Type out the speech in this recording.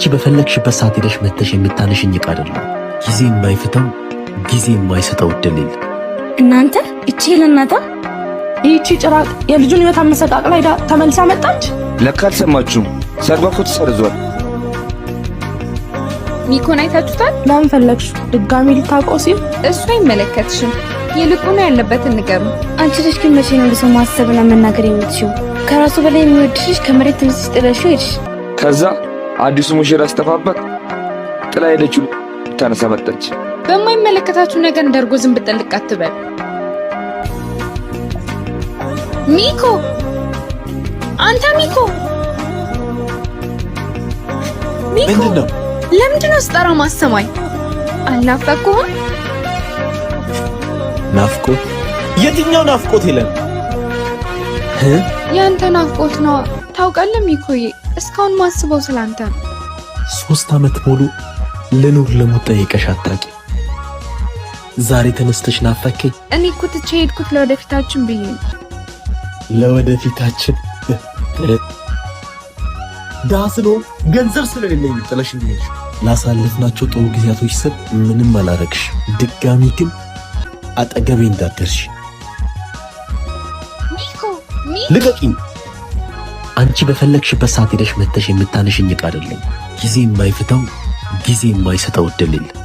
አንቺ በፈለግሽበት ሰዓት ሄደሽ መተሽ የምታነሽኝ ዕቃ አይደለም። ጊዜ የማይፍታው ጊዜ የማይሰጠው እድል የለም። እናንተ እቺ ለናታ ይቺ ጭራቅ የልጁን ህይወት አመሰቃቅላ ሄዳ ተመልሳ መጣች። ለካ አልሰማችሁም? ሰርጓ እኮ ተሰርዟል። ሚኮን አይታችሁታል? ለምን ፈለግሽ? ድጋሚ ልታውቀው ሲል እሱ አይመለከትሽም። ይልቁኑ ያለበትን ንገሩ። አንቺ ልጅ ግን መቼ ነው ለሰው ማሰብና መናገር የምትችይው? ከራሱ በላይ የሚወድሽ ከመሬት ትንሽ ጥለሽው ሄድሽ። ከዛ አዲሱ ሙሽራ አስተፋበት ጥላ ሄደችው ታነሳ መጣች። በማይመለከታችሁ ነገር እንደርጎ ዝም ብትጠልቅ አትበል። ሚኮ አንተ ሚኮ ምንድነው? ለምንድነው ስጠራ ማሰማኝ? አልናፈቅኩህም? ናፍቆት? የትኛው ናፍቆት ይለን? ያንተ ናፍቆት ነው። ታውቃለህ ሚኮዬ፣ እስካሁን ማስበው ስላንተ ነው። 3 ዓመት ሙሉ ልኑር ልሙት ጠይቀሽ አታውቂ። ዛሬ ተነስተሽ ናፈከኝ። እኔ እኮ ትቼ ሄድኩት ለወደፊታችን ብዬ ነው። ለወደፊታችን ዳስሎ ገንዘብ ስለሌለኝ ጥለሽኝ ሄድሽ። ላሳለፍናቸው ጥሩ ጊዜያቶች ስል ምንም አላረግሽ። ድጋሚ ግን አጠገቤ እንዳትደርሺ። ሚኮ ልቀቂኝ። አንቺ በፈለግሽበት ሰዓት ሄደሽ መተሽ የምታነሽኝ ዕቃ አይደለም። ጊዜ የማይፍታው ጊዜ የማይሰጠው እድል የለም።